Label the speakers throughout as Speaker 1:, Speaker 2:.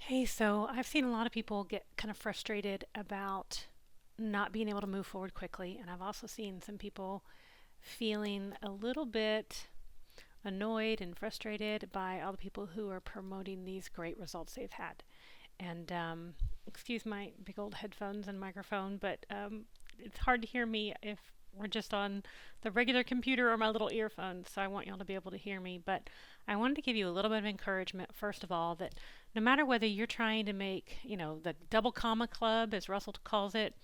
Speaker 1: Hey, so I've seen a lot of people get kind of frustrated about not being able to move forward quickly, and I've also seen some people feeling a little bit annoyed and frustrated by all the people who are promoting these great results they've had. And excuse my big old headphones and microphone, but it's hard to hear me if we're just on the regular computer or my little earphones. So I want y'all to be able to hear me. But I wanted to give you a little bit of encouragement, first of all, that no matter whether you're trying to make, the double comma club, as Russell calls it,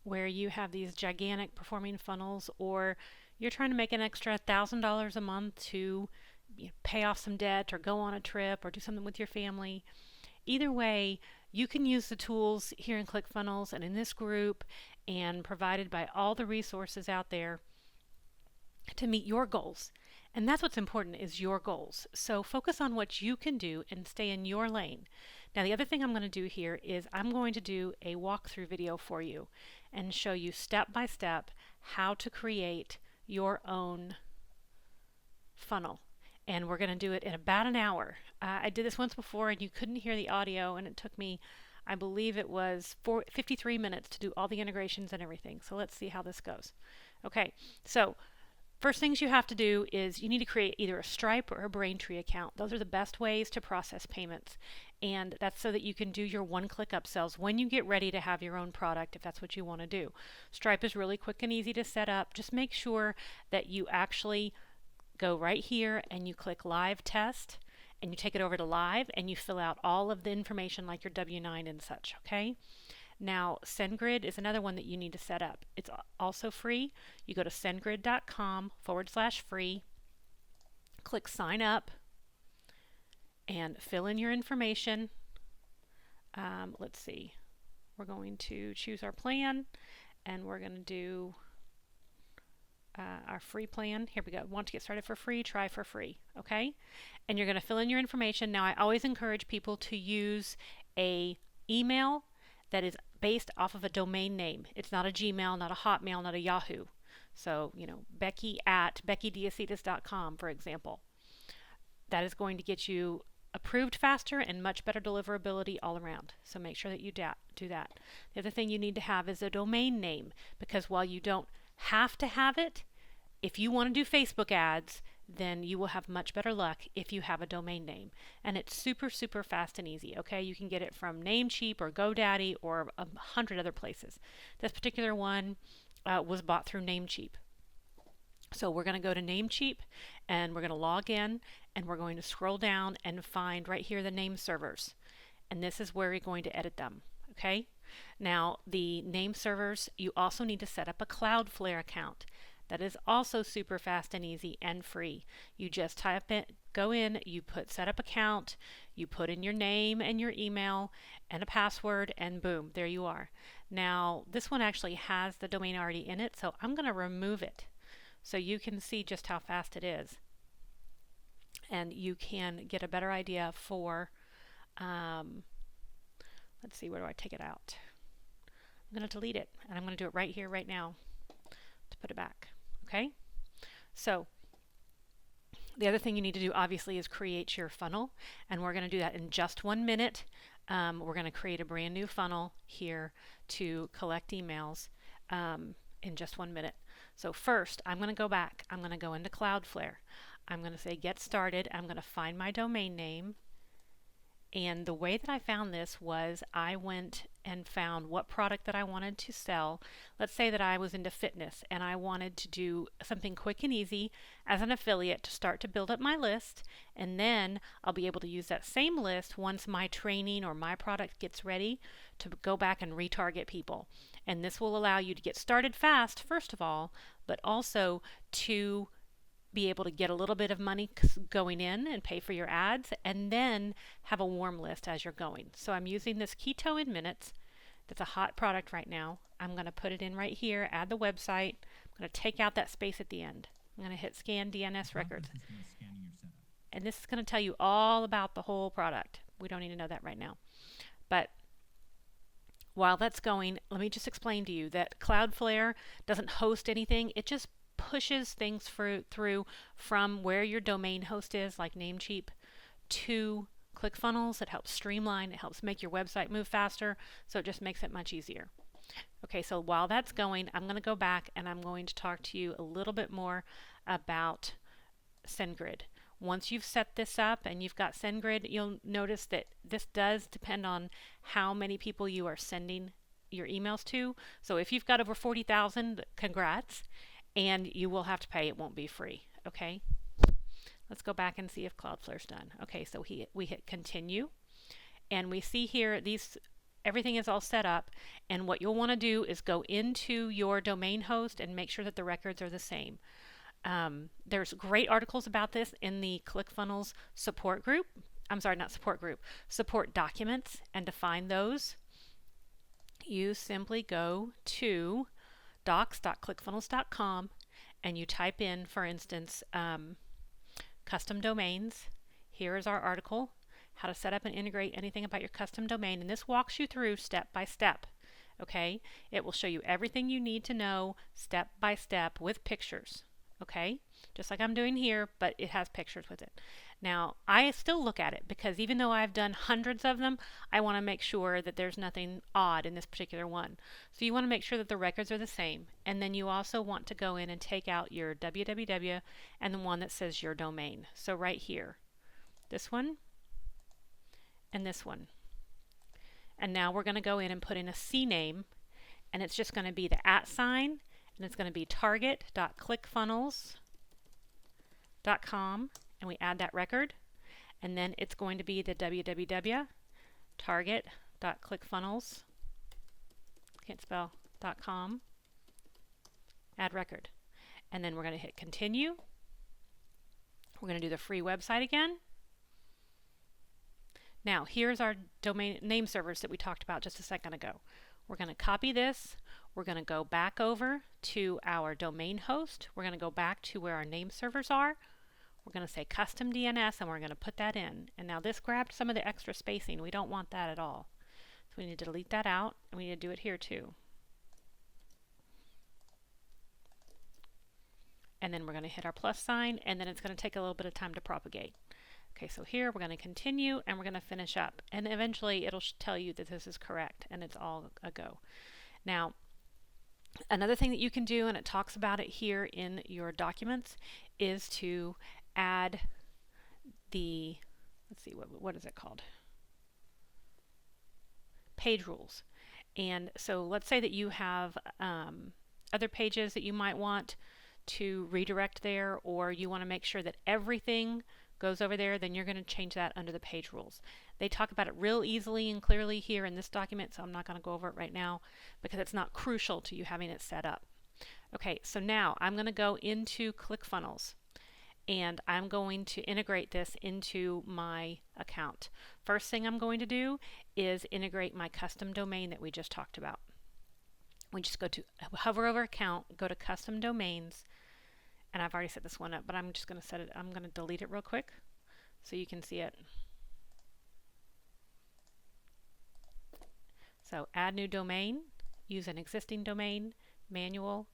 Speaker 1: where you have these gigantic performing funnels, or you're trying to make an extra $1,000 a month to pay off some debt or go on a trip or do something with your family. Either way, you can use the tools here in ClickFunnels and in this group and provided by all the resources out there to meet your goals. And that's what's important is your goals. So focus on what you can do and stay in your lane. Now the other thing I'm going to do here is I'm going to do a walkthrough video for you and show you step by step how to create your own funnel. And we're going to do it in about an hour. I did this once before and you couldn't hear the audio, and it took me, I believe it was 53 minutes to do all the integrations and everything. So let's see how this goes. Okay, so first things you have to do is you need to create either a Stripe or a Braintree account. Those are the best ways to process payments. And that's so that you can do your one-click upsells when you get ready to have your own product, if that's what you want to do. Stripe is really quick and easy to set up. Just make sure that you actually go right here and you click Live Test, and you take it over to Live and you fill out all of the information like your W-9 and such, okay? Now, Sendgrid is another one that you need to set up. It's also free. You go to sendgrid.com/free, click Sign Up, and fill in your information. Let's see. We're going to choose our plan, and we're going to do our free plan. Here we go. Want to get started for free? Try for free. Okay? And you're going to fill in your information. Now, I always encourage people to use a email that is based off of a domain name. It's not a Gmail, not a Hotmail, not a Yahoo. So, Becky at beckydiacetis.com, for example. That is going to get you approved faster and much better deliverability all around. So make sure that you do that. The other thing you need to have is a domain name, because while you don't have to have it, if you want to do Facebook ads, then you will have much better luck if you have a domain name. And it's super, super fast and easy, okay? You can get it from Namecheap or GoDaddy or 100 other places. This particular one was bought through Namecheap. So we're going to go to Namecheap and we're going to log in, and we're going to scroll down and find right here the name servers. And this is where you're going to edit them, okay? Now, the name servers, you also need to set up a Cloudflare account. That is also super fast and easy and free. You just type it, go in, you put set up account, you put in your name and your email and a password, and boom, there you are. Now, this one actually has the domain already in it, so I'm going to remove it so you can see just how fast it is. And you can get a better idea for, let's see, where do I take it out? I'm going to delete it, and I'm going to do it right here, right now, to put it back. Okay? So, the other thing you need to do, obviously, is create your funnel, and we're going to do that in just 1 minute. We're going to create a brand new funnel here to collect emails in just 1 minute. So first, I'm going to go back. I'm going to go into Cloudflare. I'm going to say Get Started. I'm going to find my domain name. And the way that I found this was I went and found what product that I wanted to sell. Let's say that I was into fitness and I wanted to do something quick and easy as an affiliate to start to build up my list, and then I'll be able to use that same list once my training or my product gets ready to go back and retarget people. And this will allow you to get started fast, first of all, but also to be able to get a little bit of money going in and pay for your ads, and then have a warm list as you're going. So I'm using this Keto in Minutes. That's a hot product right now. I'm going to put it in right here, add the website. I'm going to take out that space at the end. I'm going to hit Scan DNS records. And this is going to tell you all about the whole product. We don't need to know that right now. But while that's going, let me just explain to you that Cloudflare doesn't host anything. It just pushes things through from where your domain host is, like Namecheap, to ClickFunnels. It helps streamline, it helps make your website move faster, so it just makes it much easier. Okay, so while that's going, I'm going to go back and I'm going to talk to you a little bit more about Sendgrid. Once you've set this up and you've got Sendgrid, you'll notice that this does depend on how many people you are sending your emails to. So if you've got over 40,000, congrats, and you will have to pay. It won't be free. Okay, let's go back and see if Cloudflare's done. Okay, so we hit continue, and we see here everything is all set up, and what you'll want to do is go into your domain host and make sure that the records are the same. There's great articles about this in the ClickFunnels support group. I'm sorry, not support group, support documents. And to find those, you simply go to docs.clickfunnels.com and you type in, for instance, custom domains. Here is our article, how to set up and integrate anything about your custom domain. And this walks you through step by step. Okay, it will show you everything you need to know step by step with pictures. Okay, just like I'm doing here, but it has pictures with it. Now, I still look at it because even though I've done hundreds of them, I want to make sure that there's nothing odd in this particular one. So you want to make sure that the records are the same. And then you also want to go in and take out your www and the one that says your domain. So right here, this one and this one. And now we're going to go in and put in a CNAME, and it's just going to be the @ sign, and it's going to be target.clickfunnels.com, and we add that record, and then it's going to be the www target.clickfunnels, can't spell, .com, add record, and then we're going to hit continue. We're going to do the free website again. Now here's our domain name servers that we talked about just a second ago. We're going to copy this. We're going to go back over to our domain host. We're going to go back to where our name servers are. We're going to say custom DNS, and we're going to put that in. And now this grabbed some of the extra spacing. We don't want that at all. So we need to delete that out, and we need to do it here too. And then we're going to hit our plus sign, and then it's going to take a little bit of time to propagate. Okay, so here we're going to continue, and we're going to finish up. And eventually it'll tell you that this is correct, and it's all a go. Now, another thing that you can do, and it talks about it here in your documents, is to add the, let's see, what is it called? Page rules. And so let's say that you have other pages that you might want to redirect there, or you want to make sure that everything goes over there, then you're going to change that under the page rules. They talk about it real easily and clearly here in this document, so I'm not going to go over it right now because it's not crucial to you having it set up. Okay, so now I'm going to go into ClickFunnels, and I'm going to integrate this into my account. First thing I'm going to do is integrate my custom domain that we just talked about. We just go to hover over account, go to custom domains, and I've already set this one up, but I'm just going to set it, I'm going to delete it real quick so you can see it. So add new domain, use an existing domain, manual.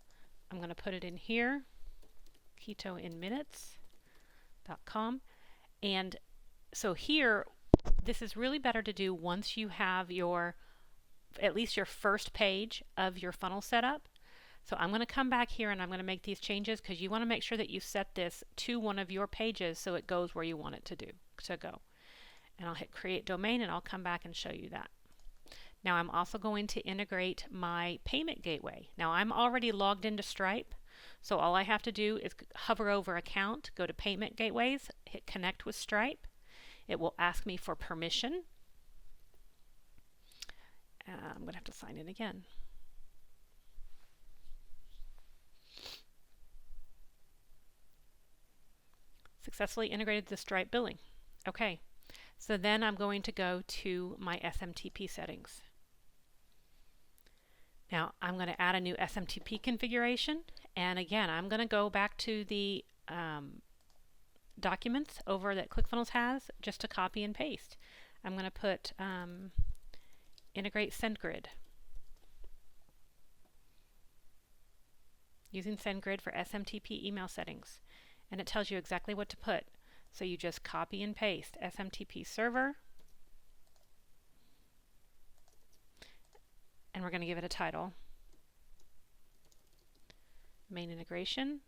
Speaker 1: I'm going to put it in here, ketoinminutes.com. And so here, this is really better to do once you have your, at least your first page of your funnel set up. So I'm going to come back here and I'm going to make these changes because you want to make sure that you set this to one of your pages so it goes where you want it to go. And I'll hit create domain, and I'll come back and show you that. Now I'm also going to integrate my payment gateway. Now I'm already logged into Stripe, so all I have to do is hover over account, go to payment gateways, hit connect with Stripe. It will ask me for permission. I'm going to have to sign in again. Successfully integrated the Stripe billing. Okay, so then I'm going to go to my SMTP settings. Now I'm going to add a new SMTP configuration, and again I'm going to go back to the documents over that ClickFunnels has just to copy and paste. I'm going to put integrate Sendgrid. Using Sendgrid for SMTP email settings. And it tells you exactly what to put. So you just copy and paste SMTP server, and we're going to give it a title. Main integration.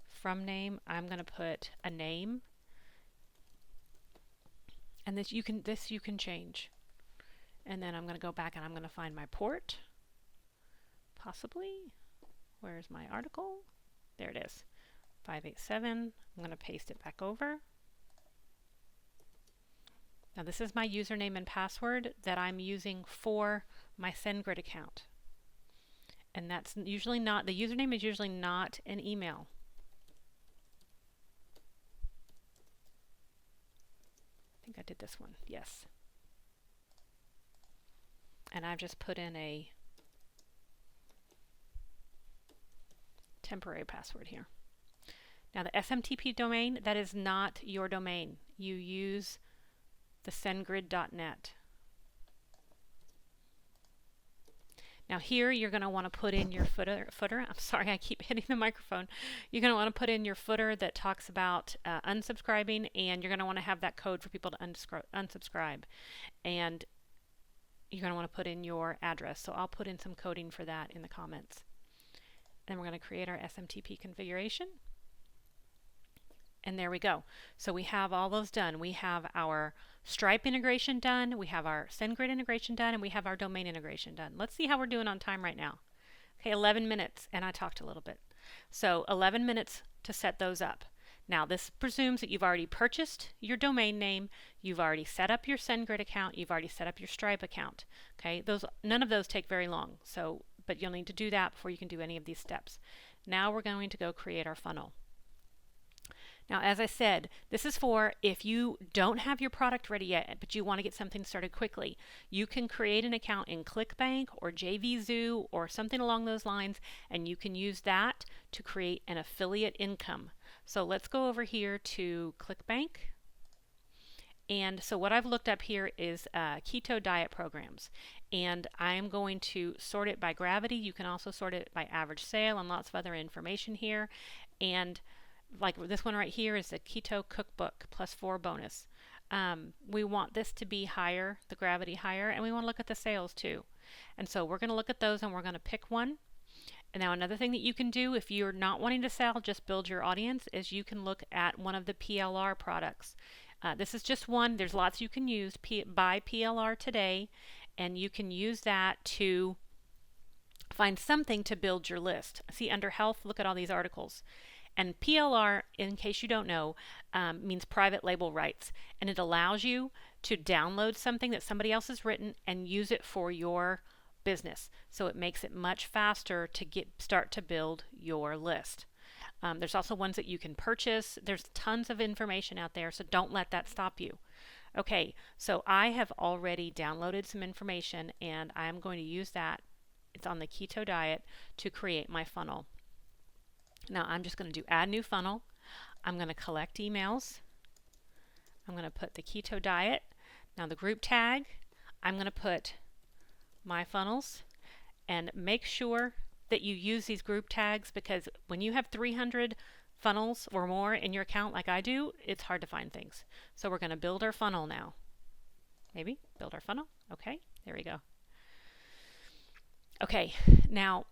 Speaker 1: From name, I'm going to put a name, and this you can change. And then I'm going to go back and I'm going to find my port, possibly. Where's my article? There it is, 587. I'm going to paste it back over. Now this is my username and password that I'm using for my Sendgrid account. And that's usually not, the username is usually not an email. I think I did this one, yes. And I've just put in a temporary password here. Now the SMTP domain, that is not your domain. You use the sendgrid.net. Now here you're going to want to put in your footer. I'm sorry, I keep hitting the microphone. You're going to want to put in your footer that talks about unsubscribing, and you're going to want to have that code for people to unsubscribe. And you're going to want to put in your address. So I'll put in some coding for that in the comments. And we're going to create our SMTP configuration. And there we go. So we have all those done. We have our Stripe integration done, we have our Sendgrid integration done, and we have our domain integration done. Let's see how we're doing on time right now. Okay, 11 minutes, and I talked a little bit. So 11 minutes to set those up. Now this presumes that you've already purchased your domain name, you've already set up your Sendgrid account, you've already set up your Stripe account. Okay, none of those take very long, but you'll need to do that before you can do any of these steps. Now we're going to go create our funnel. Now, as I said, this is for if you don't have your product ready yet, but you want to get something started quickly. You can create an account in ClickBank or JVZoo or something along those lines, and you can use that to create an affiliate income. So let's go over here to ClickBank. And so what I've looked up here is keto diet programs. And I'm going to sort it by gravity. You can also sort it by average sale and lots of other information here. And like this one right here is the Keto Cookbook +4 bonus. We want this to be higher, the gravity higher, and we want to look at the sales too. And so we're going to look at those and we're going to pick one. And now another thing that you can do if you're not wanting to sell, just build your audience, is you can look at one of the PLR products. This is just one. There's lots you can use. Buy PLR today, and you can use that to find something to build your list. See, under health, look at all these articles. And PLR, in case you don't know, means private label rights, and it allows you to download something that somebody else has written and use it for your business. So it makes it much faster to start to build your list. There's also ones that you can purchase. There's tons of information out there, so don't let that stop you. Okay, so I have already downloaded some information, and I'm going to use that. It's on the keto diet to create my funnel. Now I'm just going to do add new funnel. I'm going to collect emails. I'm going to put the keto diet. Now the group tag, I'm going to put my funnels, and make sure that you use these group tags, because when you have 300 funnels or more in your account like I do, it's hard to find things. So we're going to build our funnel now. Maybe build our funnel. Okay, there we go. Okay, now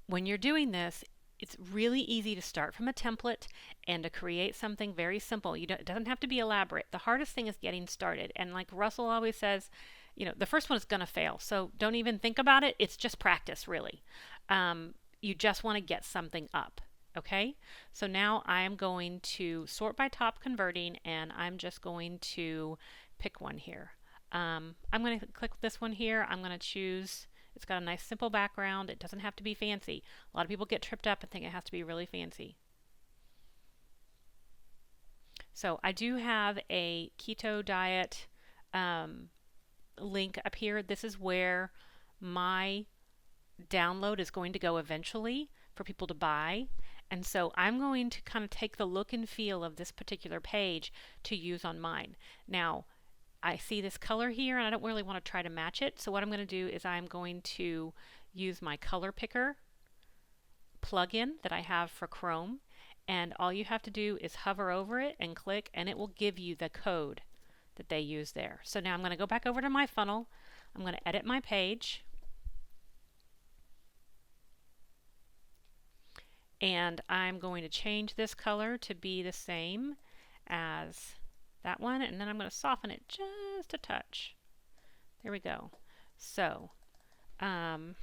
Speaker 1: when you're doing this, it's really easy to start from a template and to create something very simple. It doesn't have to be elaborate. The hardest thing is getting started. And like Russell always says, the first one is going to fail. So don't even think about it. It's just practice, really. You just want to get something up. Okay, so now I'm going to sort by top converting, and I'm just going to pick one here. I'm going to click this one here. I'm going to choose. It's got a nice simple background. It doesn't have to be fancy. A lot of people get tripped up and think it has to be really fancy. So I do have a keto diet link up here. This is where my download is going to go eventually for people to buy. And so I'm going to kind of take the look and feel of this particular page to use on mine. Now, I see this color here, and I don't really want to try to match it. So what I'm going to do is I'm going to use my color picker plugin that I have for Chrome, and all you have to do is hover over it and click, and it will give you the code that they use there. So now I'm going to go back over to my funnel. I'm going to edit my page, and I'm going to change this color to be the same as that one, and then I'm going to soften it just a touch. There we go. So I'm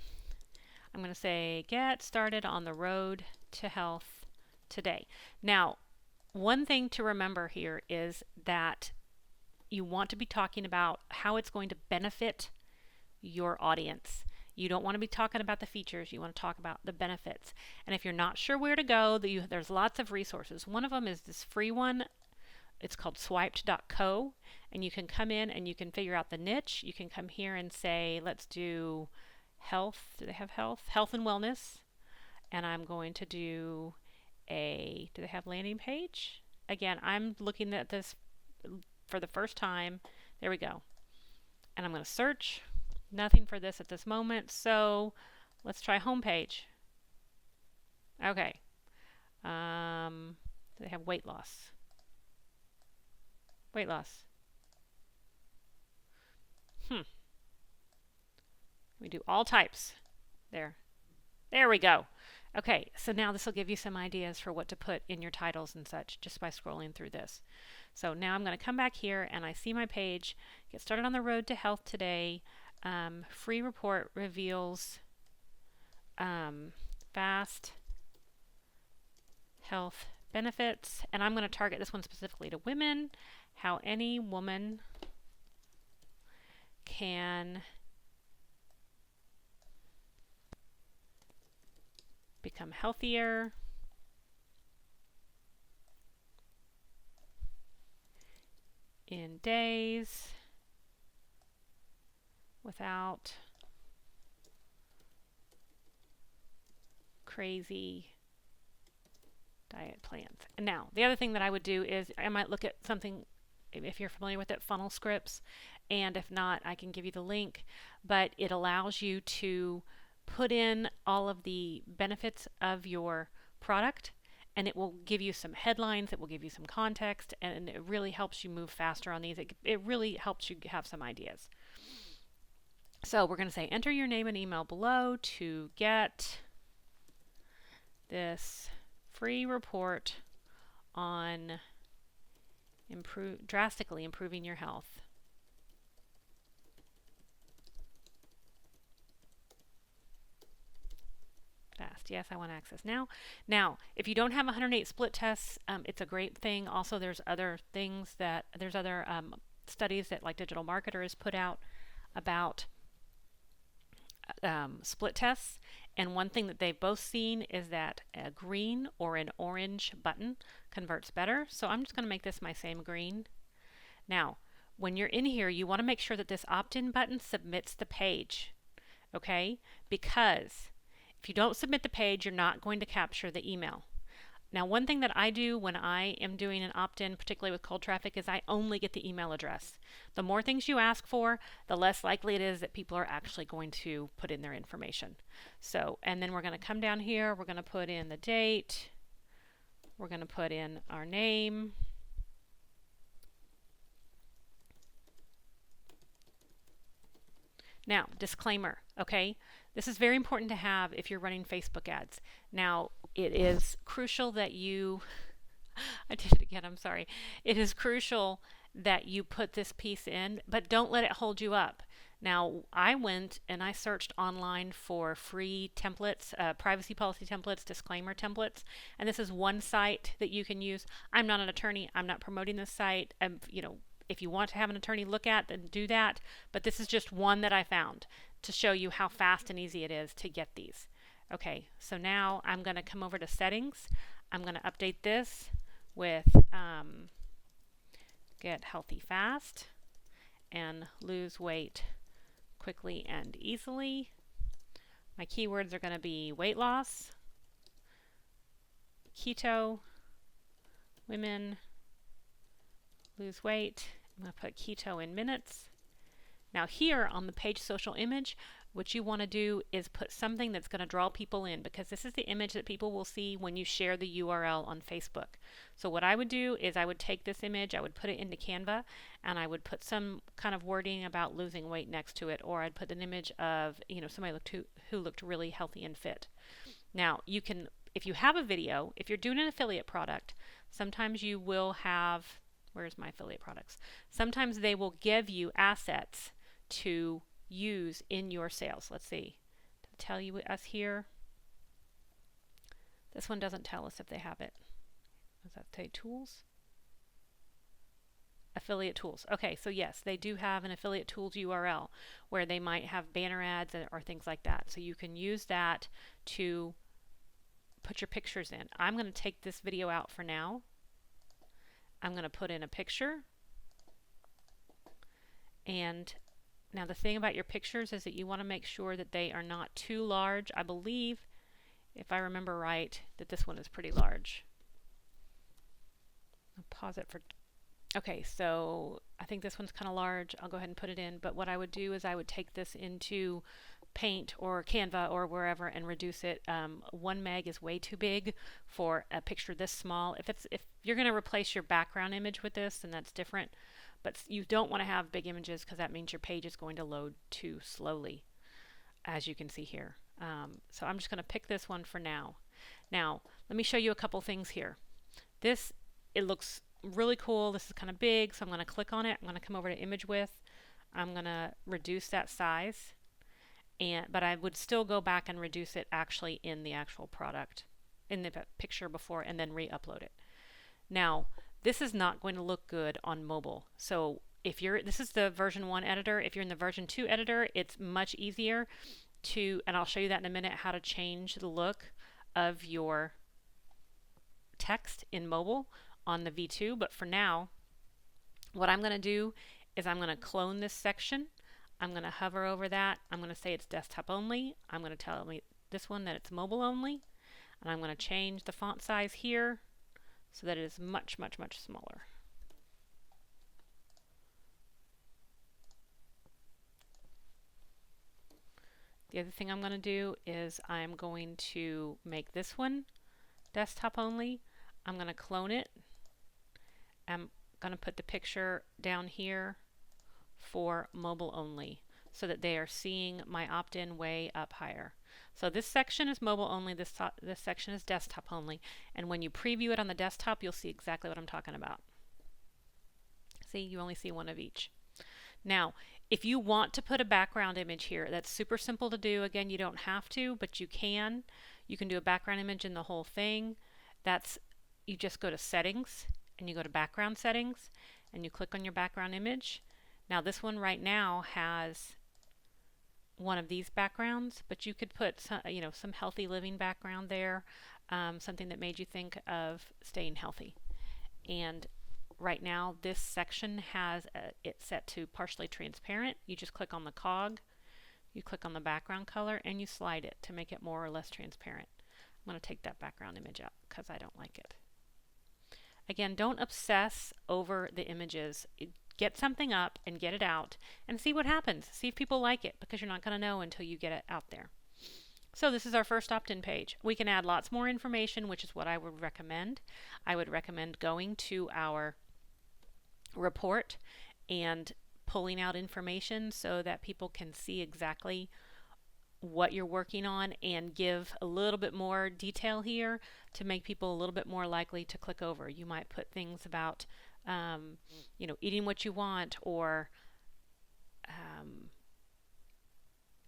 Speaker 1: going to say get started on the road to health today. Now, one thing to remember here is that you want to be talking about how it's going to benefit your audience. You don't want to be talking about the features, you want to talk about the benefits. And if you're not sure where to go, there's lots of resources. One of them is this free one. It's called swiped.co, and you can come in and you can figure out the niche. You can come here and say, let's do health. Do they have health? Health and wellness. And I'm going to do do they have landing page? Again, I'm looking at this for the first time. There we go. And I'm going to search. Nothing for this at this moment, so let's try homepage. Okay. They have weight loss. Weight loss. We do all types. There we go. Okay, so now this will give you some ideas for what to put in your titles and such just by scrolling through this. So now I'm going to come back here and I see my page, get started on the road to health today. Free report reveals fast health benefits, and I'm going to target this one specifically to women, how any woman can become healthier in days without crazy diet plans. And now, the other thing that I would do is I might look at something, if you're familiar with it, funnel scripts, and if not, I can give you the link, but it allows you to put in all of the benefits of your product, and it will give you some headlines, it will give you some context, and it really helps you move faster on these. It really helps you have some ideas. So we're going to say enter your name and email below to get this free report on drastically improving your health. Fast. Yes, I want access now. Now, if you don't have 108 split tests, it's a great thing. Also, there's other things there's other studies that like Digital Marketer has put out about split tests, and one thing that they've both seen is that a green or an orange button converts better. So I'm just going to make this my same green. Now, when you're in here, you want to make sure that this opt-in button submits the page, okay? Because if you don't submit the page, you're not going to capture the email. Now, one thing that I do when I am doing an opt-in, particularly with cold traffic, is I only get the email address. The more things you ask for, the less likely it is that people are actually going to put in their information. So, and then we're going to come down here, we're going to put in the date, we're going to put in our name, now, disclaimer, okay? This is very important to have if you're running Facebook ads. Now, it is crucial that you, I did it again, I'm sorry. It is crucial that you put this piece in, but don't let it hold you up. Now, I went and I searched online for free templates, privacy policy templates, disclaimer templates, and this is one site that you can use. I'm not an attorney. I'm not promoting this site. If you want to have an attorney look at, then do that. But this is just one that I found to show you how fast and easy it is to get these. Okay, so now I'm going to come over to settings. I'm going to update this with get healthy fast and lose weight quickly and easily. My keywords are going to be weight loss, keto, women, lose weight. I'm going to put keto in minutes. Now here on the page social image, what you want to do is put something that's going to draw people in, because this is the image that people will see when you share the URL on Facebook. So what I would do is I would take this image, I would put it into Canva, and I would put some kind of wording about losing weight next to it, or I'd put an image of, you know, somebody who looked really healthy and fit. Now, you can, if you have a video, if you're doing an affiliate product, sometimes you will have, where's my affiliate products? Sometimes they will give you assets to use in your sales. Let's see. Does it tell you us here? This one doesn't tell us if they have it. Does that say tools? Affiliate tools. Okay, so yes, they do have an affiliate tools URL where they might have banner ads or things like that. So you can use that to put your pictures in. I'm going to take this video out for now. I'm going to put in a picture. And now the thing about your pictures is that you want to make sure that they are not too large. I believe, if I remember right, that this one is pretty large. I'll pause it for... Okay, so I think this one's kind of large. I'll go ahead and put it in. But what I would do is I would take this into Paint or Canva or wherever and reduce it. 1 meg is way too big for a picture this small. If you're going to replace your background image with this, then that's different. But you don't want to have big images, because that means your page is going to load too slowly, as you can see here. So I'm just going to pick this one for now. Now, let me show you a couple things here. This, it looks really cool. This is kind of big, so I'm going to click on it. I'm going to come over to image width. I'm going to reduce that size, but I would still go back and reduce it actually in the actual product, in the picture before, and then re-upload it. Now, this is not going to look good on mobile. So if you're, this is the version 1 editor. If you're in the version 2 editor, it's much easier to, and I'll show you that in a minute, how to change the look of your text in mobile on the V2. But for now, what I'm going to do is I'm going to clone this section. I'm going to hover over that. I'm going to say it's desktop only. I'm going to tell me this one that it's mobile only. And I'm going to change the font size here so that it is much, much, much smaller. The other thing I'm going to do is I'm going to make this one desktop only. I'm going to clone it. I'm going to put the picture down here for mobile only so that they are seeing my opt-in way up higher. So this section is mobile only, this section is desktop only, and when you preview it on the desktop, you'll see exactly what I'm talking about. See, you only see one of each. Now, if you want to put a background image here, that's super simple to do. Again, you don't have to, but you can. You can do a background image in the whole thing. That's, you just go to settings and you go to background settings and you click on your background image. Now this one right now has one of these backgrounds, but you could put some, you know, some healthy living background there, something that made you think of staying healthy. And right now this section has it set to partially transparent. You just click on the cog, you click on the background color, and you slide it to make it more or less transparent. I'm going to take that background image out because I don't like it. Again, don't obsess over the images. Get something up and get it out and see what happens. See if people like it, because you're not going to know until you get it out there. So this is our first opt-in page. We can add lots more information, which is what I would recommend. I would recommend going to our report and pulling out information so that people can see exactly what you're working on and give a little bit more detail here to make people a little bit more likely to click over. You might put things about you know, eating what you want, or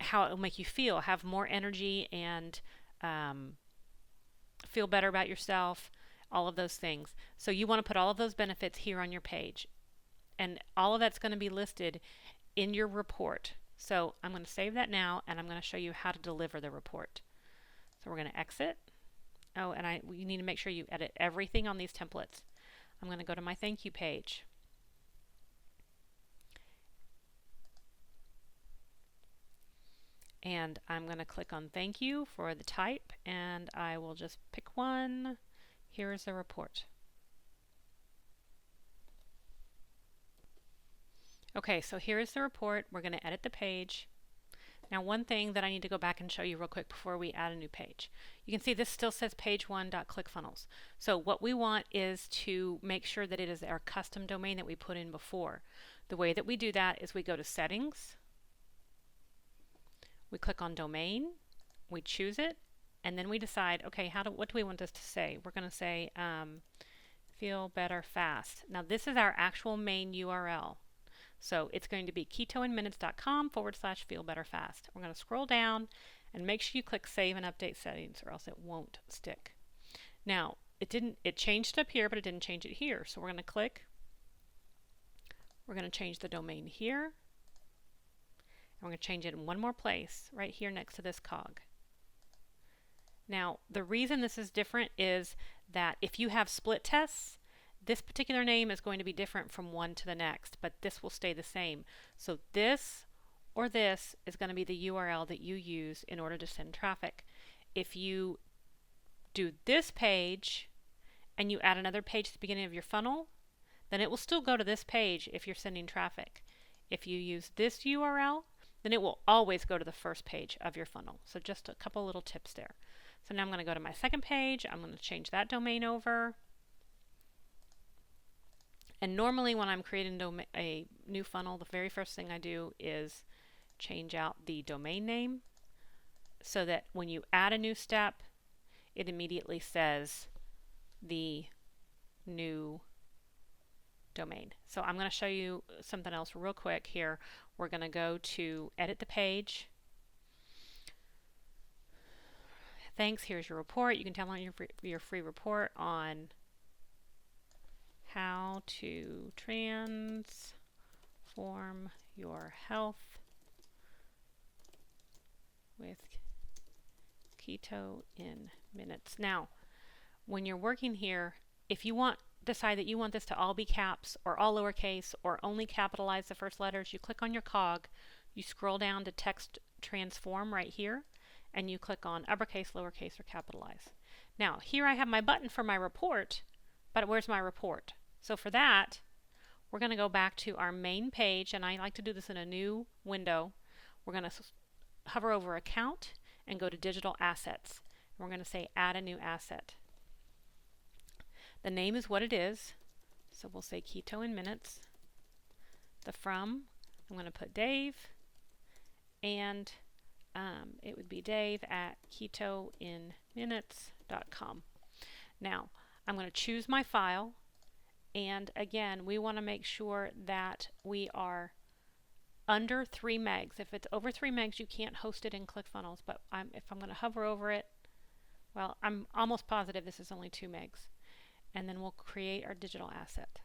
Speaker 1: how it will make you feel, have more energy and feel better about yourself, all of those things. So you want to put all of those benefits here on your page, and all of that's going to be listed in your report. So I'm going to save that now, and I'm going to show you how to deliver the report. So we're going to exit. Oh, and you need to make sure you edit everything on these templates. I'm going to go to my thank you page. And I'm going to click on thank you for the type, and I will just pick one. Here is the report. Okay, so here is the report. We're going to edit the page. Now, one thing that I need to go back and show you real quick before we add a new page. You can see this still says page1.clickfunnels. So what we want is to make sure that it is our custom domain that we put in before. The way that we do that is we go to Settings, we click on Domain, we choose it, and then we decide, okay, what do we want this to say? We're going to say feel better fast. Now this is our actual main URL. So it's going to be ketoinminutes.com/feelbetterfast. We're going to scroll down and make sure you click Save and Update Settings, or else it won't stick. Now, it changed up here, but it didn't change it here. So we're going to click. We're going to change the domain here. And we're going to change it in one more place, right here next to this cog. Now, the reason this is different is that if you have split tests, this particular name is going to be different from one to the next, but this will stay the same. So this or this is going to be the URL that you use in order to send traffic. If you do this page and you add another page at the beginning of your funnel, then it will still go to this page if you're sending traffic. If you use this URL, then it will always go to the first page of your funnel. So just a couple little tips there. So now I'm going to go to my second page. I'm going to change that domain over. And normally when I'm creating a new funnel, the very first thing I do is change out the domain name so that when you add a new step, it immediately says the new domain. So I'm going to show you something else real quick here. We're going to go to Edit the Page. Thanks, here's your report. You can download your free report on how to transform your health with keto in minutes. Now, when you're working here, if you decide that you want this to all be caps or all lowercase or only capitalize the first letters, you click on your cog, you scroll down to Text Transform right here, and you click on uppercase, lowercase, or capitalize. Now, here I have my button for my report, but where's my report? So for that, we're going to go back to our main page, and I like to do this in a new window. We're going to hover over Account and go to Digital Assets. And we're going to say Add a New Asset. The name is what it is, so we'll say Keto in Minutes. The from, I'm going to put Dave, and it would be Dave at ketoinminutes.com. Now, I'm going to choose my file. And again, we want to make sure that we are under 3 megs. If it's over 3 megs, you can't host it in ClickFunnels. But if I'm going to hover over it, well, I'm almost positive this is only 2 megs. And then we'll create our digital asset.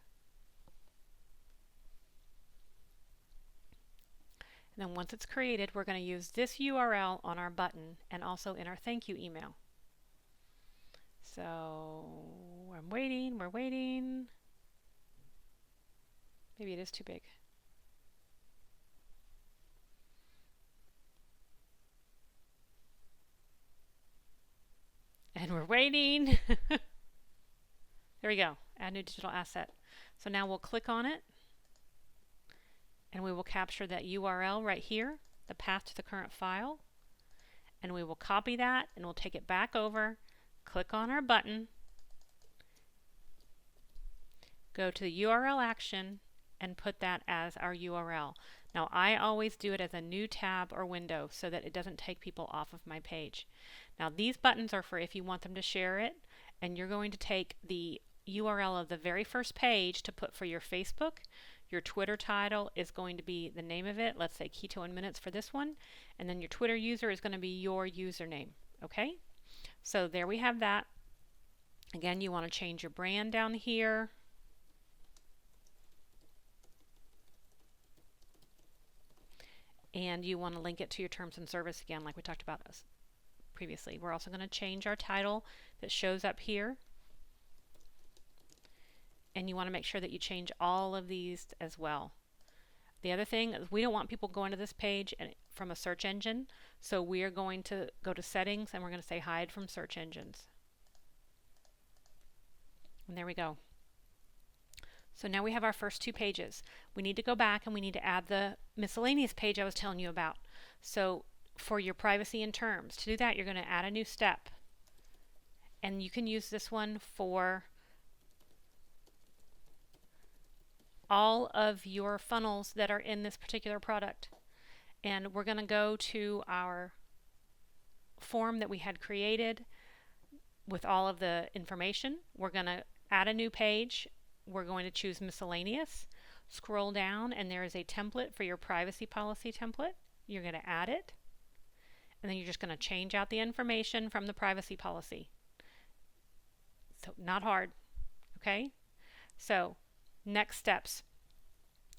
Speaker 1: And then once it's created, we're going to use this URL on our button and also in our thank you email. So I'm waiting, we're waiting. Maybe it is too big. And we're waiting. There we go. Add new digital asset. So now we'll click on it. And we will capture that URL right here, the path to the current file. And we will copy that and we'll take it back over, click on our button, go to the URL action, and put that as our URL. Now I always do it as a new tab or window so that it doesn't take people off of my page. Now these buttons are for if you want them to share it, and you're going to take the URL of the very first page to put for your Facebook. Your Twitter title is going to be the name of it. Let's say Keto in Minutes for this one. And then your Twitter user is going to be your username. Okay? So there we have that. Again, you want to change your brand down here. And you want to link it to your terms and service again, like we talked about previously. We're also going to change our title that shows up here. And you want to make sure that you change all of these as well. The other thing is we don't want people going to this page from a search engine, so we are going to go to Settings and we're going to say Hide from Search Engines. And there we go. So now we have our first 2 pages. We need to go back and we need to add the miscellaneous page I was telling you about. So for your privacy and terms. To do that, you're going to add a new step. And you can use this one for all of your funnels that are in this particular product. And we're going to go to our form that we had created with all of the information. We're going to add a new page. We're going to choose miscellaneous. Scroll down and there is a template for your privacy policy template. You're going to add it. And then you're just going to change out the information from the privacy policy. So not hard. Okay? So next steps.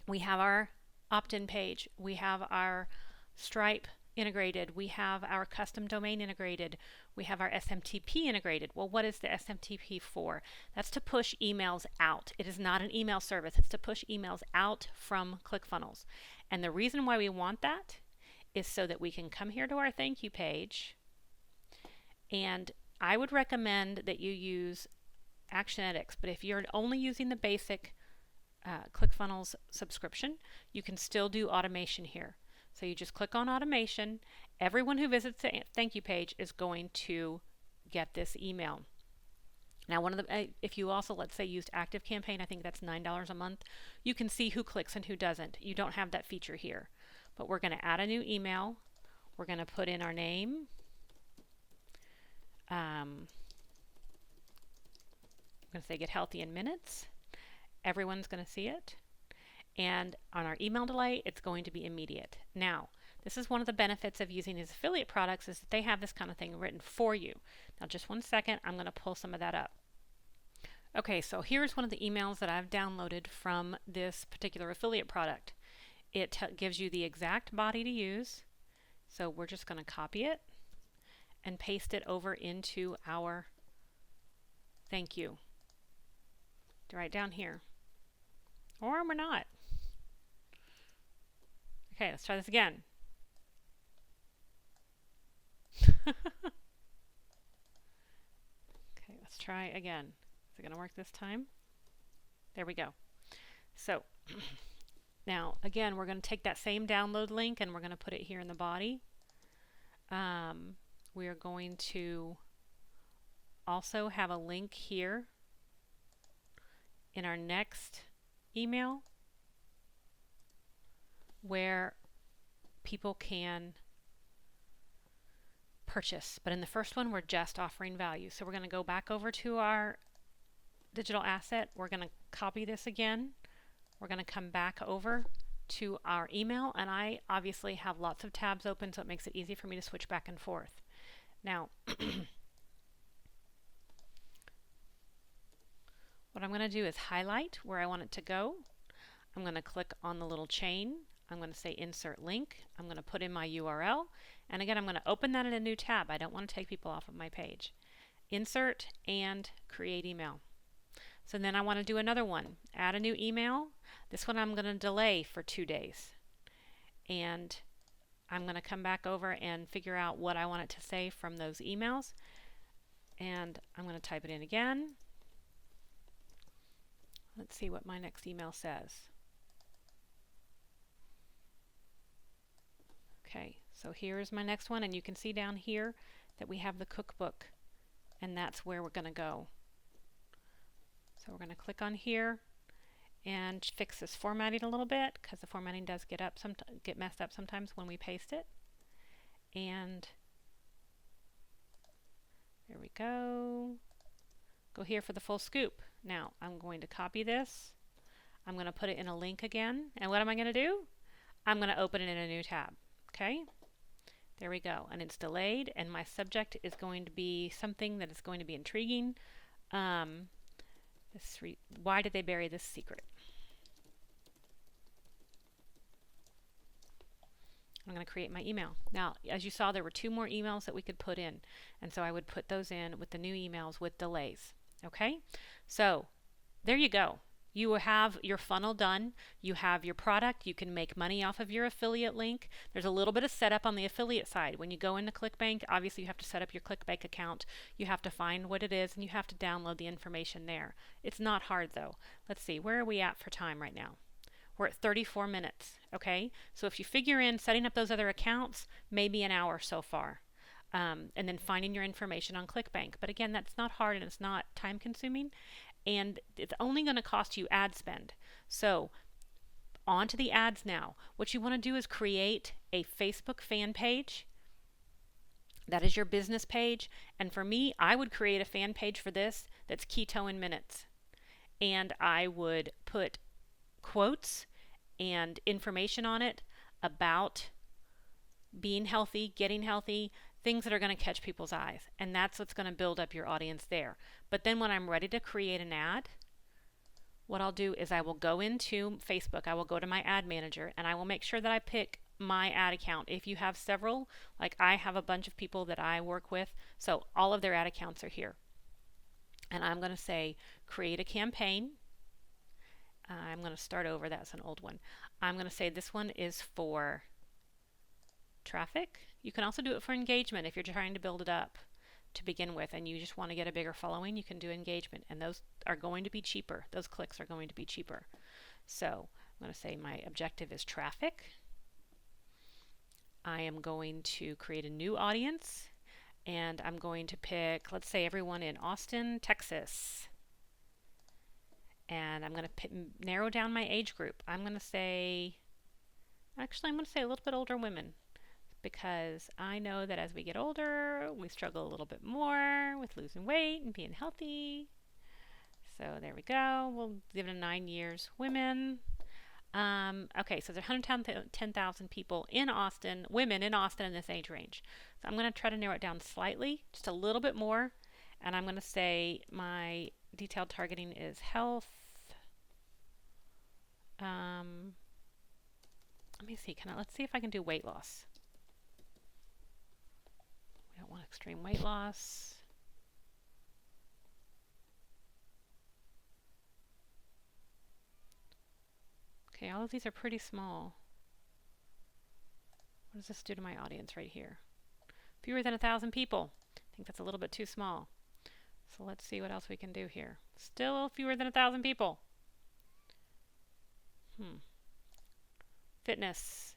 Speaker 1: We have our opt-in page. We have our Stripe integrated. We have our custom domain integrated. We have our SMTP integrated. Well, what is the SMTP for? That's to push emails out. It is not an email service. It's to push emails out from ClickFunnels. And the reason why we want that is so that we can come here to our thank you page, and I would recommend that you use Actionetics, but if you're only using the basic ClickFunnels subscription, you can still do automation here. So you just click on automation. Everyone who visits the thank you page is going to get this email. Now, if you also, let's say, used ActiveCampaign, I think that's $9 a month, you can see who clicks and who doesn't. You don't have that feature here. But we're going to add a new email. We're going to put in our name. I'm going to say get healthy in minutes. Everyone's going to see it. And on our email delay, it's going to be immediate. Now, this is one of the benefits of using these affiliate products is that they have this kind of thing written for you. Now, just one second, I'm going to pull some of that up. Okay, so here's one of the emails that I've downloaded from this particular affiliate product. It gives you the exact body to use. So we're just going to copy it and paste it over into our thank you. Right down here. Or we're not. Okay, let's try this again. Okay, let's try again. Is it going to work this time? There we go. So now, again, we're going to take that same download link and we're going to put it here in the body. We are going to also have a link here in our next email where people can purchase. But in the first one, we're just offering value. So we're going to go back over to our digital asset. We're going to copy this again. We're going to come back over to our email, and I obviously have lots of tabs open, so it makes it easy for me to switch back and forth. Now, what I'm going to do is highlight where I want it to go. I'm going to click on the little chain. I'm going to say insert link. I'm going to put in my URL. And again, I'm going to open that in a new tab. I don't want to take people off of my page. Insert and create email. So then I want to do another one. Add a new email. This one I'm going to delay for 2 days. And I'm going to come back over and figure out what I want it to say from those emails. And I'm going to type it in again. Let's see what my next email says. Okay, so here's my next one, and you can see down here that we have the cookbook, and that's where we're going to go. So we're going to click on here and fix this formatting a little bit, because the formatting does get messed up sometimes when we paste it. And there we go. Go here for the full scoop. Now I'm going to copy this. I'm going to put it in a link again. And what am I going to do? I'm going to open it in a new tab. Okay, there we go. And it's delayed, and my subject is going to be something that is going to be intriguing. Why did they bury this secret? I'm going to create my email. Now, as you saw, there were 2 more emails that we could put in, and so I would put those in with the new emails with delays. Okay, so there you go. You have your funnel done. You have your product. You can make money off of your affiliate link. There's a little bit of setup on the affiliate side. When you go into ClickBank, obviously you have to set up your ClickBank account. You have to find what it is, and you have to download the information there. It's not hard though. Let's see, where are we at for time right now? We're at 34 minutes, okay? So if you figure in setting up those other accounts, maybe an hour so far. And then finding your information on ClickBank. But again, that's not hard and it's not time consuming. And it's only going to cost you ad spend. So on to the ads now. What you want to do is create a Facebook fan page. That is your business page. And for me, I would create a fan page for this that's keto in minutes. And I would put quotes and information on it about being healthy, getting healthy, things that are going to catch people's eyes. And that's what's going to build up your audience there. But then when I'm ready to create an ad, what I'll do is I will go into Facebook, I will go to my ad manager, and I will make sure that I pick my ad account. If you have several, like I have a bunch of people that I work with, so all of their ad accounts are here. And I'm going to say create a campaign. I'm going to start over, that's an old one. I'm going to say this one is for traffic. You can also do it for engagement if you're trying to build it up to begin with and you just want to get a bigger following. You can do engagement, and those are going to be cheaper. Those clicks are going to be cheaper. So I'm going to say my objective is traffic. I am going to create a new audience, and I'm going to pick, let's say, everyone in Austin, Texas. And I'm going to narrow down my age group. I'm going to say a little bit older women, because I know that as we get older, we struggle a little bit more with losing weight and being healthy. So there we go. We'll give it a 9 years. Women. Okay, so there's 110,000 people in Austin, women in Austin in this age range. So I'm going to try to narrow it down slightly, just a little bit more. And I'm going to say my detailed targeting is health. Let me see. Let's see if I can do weight loss. We don't want extreme weight loss. Okay, all of these are pretty small. What does this do to my audience right here? Fewer than 1,000 people. I think that's a little bit too small. So let's see what else we can do here. Still fewer than 1,000 people. Fitness.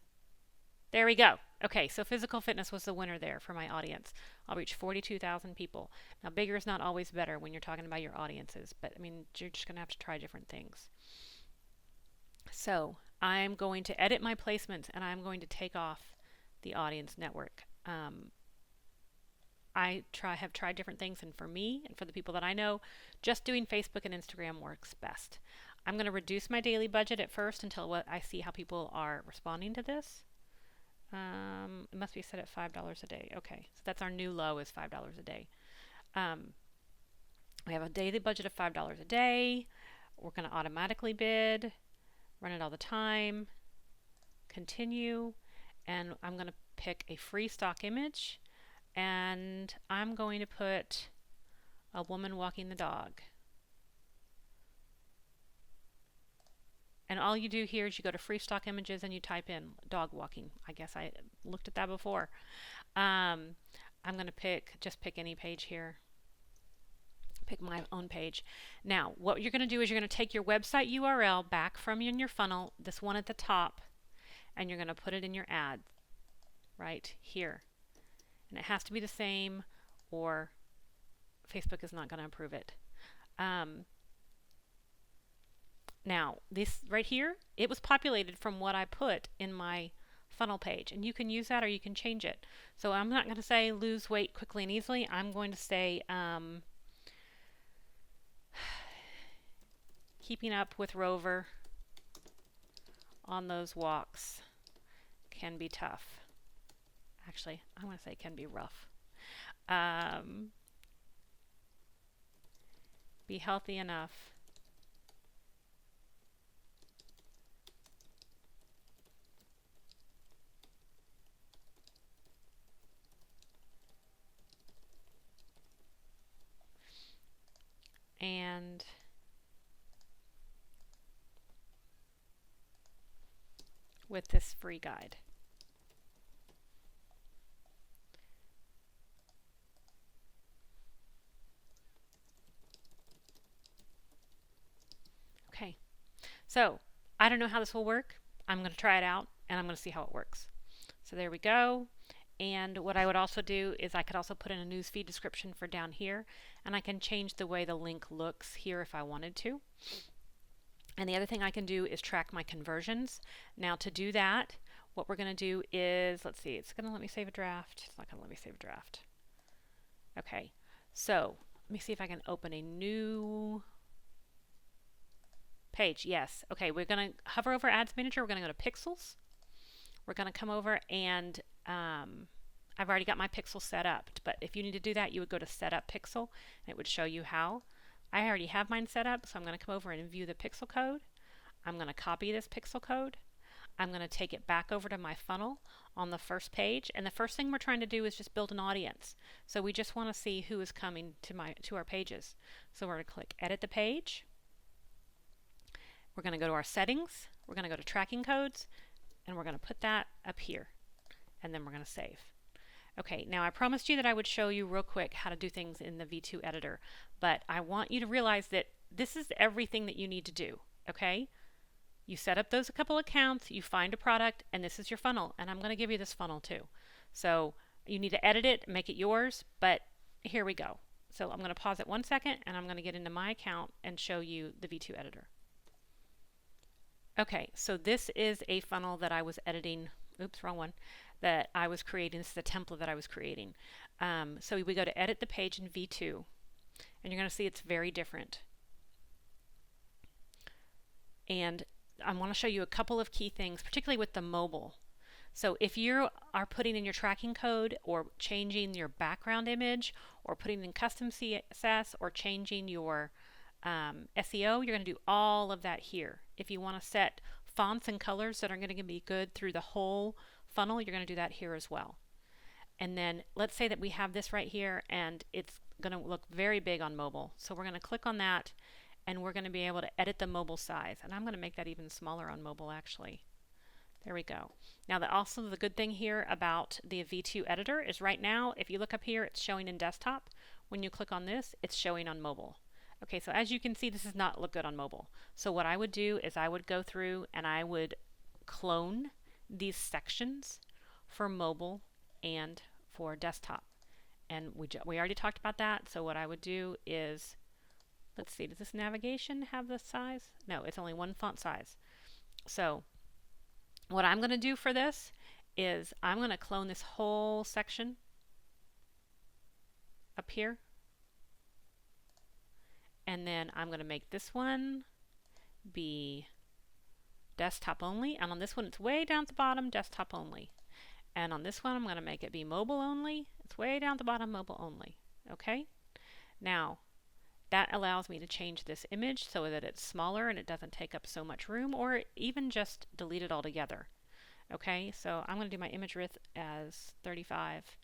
Speaker 1: There we go. Okay, so physical fitness was the winner there for my audience. I'll reach 42,000 people. Now, bigger is not always better when you're talking about your audiences, but I mean, you're just going to have to try different things. So I'm going to edit my placements, and I'm going to take off the audience network. I have tried different things, and for me and for the people that I know, just doing Facebook and Instagram works best. I'm going to reduce my daily budget at first until I see how people are responding to this. It must be set at $5 a day. Okay, so that's our new low, is $5 a day. We have a daily budget of $5 a day. We're going to automatically bid, run it all the time, continue, and I'm going to pick a free stock image, and I'm going to put a woman walking the dog. And all you do here is you go to free stock images and you type in dog walking. I guess I looked at that before. I'm going to just pick any page here. Pick my own page. Now, what you're going to do is you're going to take your website URL back from in your funnel, this one at the top, and you're going to put it in your ad right here. And it has to be the same, or Facebook is not going to approve it. Now, this right here, it was populated from what I put in my funnel page, and you can use that or you can change it. So I'm not going to say lose weight quickly and easily. I'm going to say keeping up with Rover on those walks can be tough. Actually, I want to say can be rough. Be healthy enough and with this free guide. Okay, so I don't know how this will work. I'm going to try it out and I'm going to see how it works. So there we go. And what I would also do is I could also put in a newsfeed description for down here, and I can change the way the link looks here if I wanted to. And the other thing I can do is track my conversions. Now to do that, what we're going to do is, let's see, it's going to let me save a draft. It's not going to let me save a draft. Okay, so let me see if I can open a new page. Yes. Okay, we're going to hover over Ads Manager. We're going to go to Pixels. We're going to come over and I've already got my pixel set up, but if you need to do that, you would go to Set Up Pixel, and it would show you how. I already have mine set up, so I'm going to come over and view the pixel code. I'm going to copy this pixel code. I'm going to take it back over to my funnel on the first page, and the first thing we're trying to do is just build an audience. So we just want to see who is coming to our pages. So we're going to click Edit the Page. We're going to go to our settings. We're going to go to Tracking Codes, and we're going to put that up here, and then we're going to save. Okay, now I promised you that I would show you real quick how to do things in the V2 editor, but I want you to realize that this is everything that you need to do, okay? You set up those couple accounts, you find a product, and this is your funnel, and I'm going to give you this funnel too. So you need to edit it, make it yours, but here we go. So I'm going to pause it 1 second, and I'm going to get into my account and show you the V2 editor. Okay, so this is a funnel that I was editing, oops, wrong one, that I was creating. This is the template that I was creating. So we go to Edit the Page in V2, and you're going to see it's very different. And I want to show you a couple of key things, particularly with the mobile. So if you are putting in your tracking code or changing your background image or putting in custom CSS or changing your SEO, you're going to do all of that here. If you want to set fonts and colors that are going to be good through the whole funnel, you're going to do that here as well. And then let's say that we have this right here and it's going to look very big on mobile. So we're going to click on that and we're going to be able to edit the mobile size. And I'm going to make that even smaller on mobile actually. There we go. Now also the good thing here about the V2 editor is right now, if you look up here, it's showing in desktop. When you click on this, it's showing on mobile. Okay, so as you can see, this does not look good on mobile. So what I would do is I would go through and I would clone these sections for mobile and for desktop. And we already talked about that. So what I would do is, let's see, does this navigation have the size? No, it's only one font size. So what I'm going to do for this is I'm going to clone this whole section up here. And then I'm going to make this one be desktop only. And on this one, it's way down at the bottom, desktop only. And on this one, I'm going to make it be mobile only. It's way down at the bottom, mobile only. Okay? Now, that allows me to change this image so that it's smaller and it doesn't take up so much room, or even just delete it altogether. Okay? So I'm going to do my image width as 35.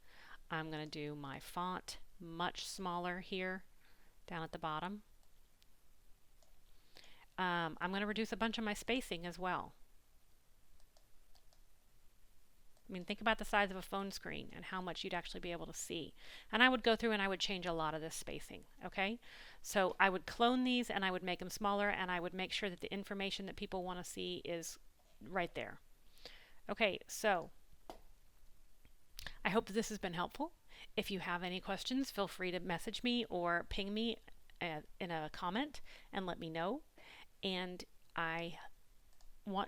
Speaker 1: I'm going to do my font much smaller here down at the bottom. I'm going to reduce a bunch of my spacing as well. I mean, think about the size of a phone screen and how much you'd actually be able to see. And I would go through and I would change a lot of this spacing, okay? So I would clone these and I would make them smaller and I would make sure that the information that people want to see is right there. Okay, so I hope that this has been helpful. If you have any questions, feel free to message me or ping me in a comment and let me know. And I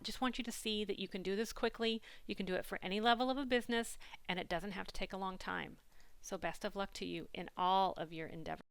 Speaker 1: just want you to see that you can do this quickly. You can do it for any level of a business, and it doesn't have to take a long time. So best of luck to you in all of your endeavors.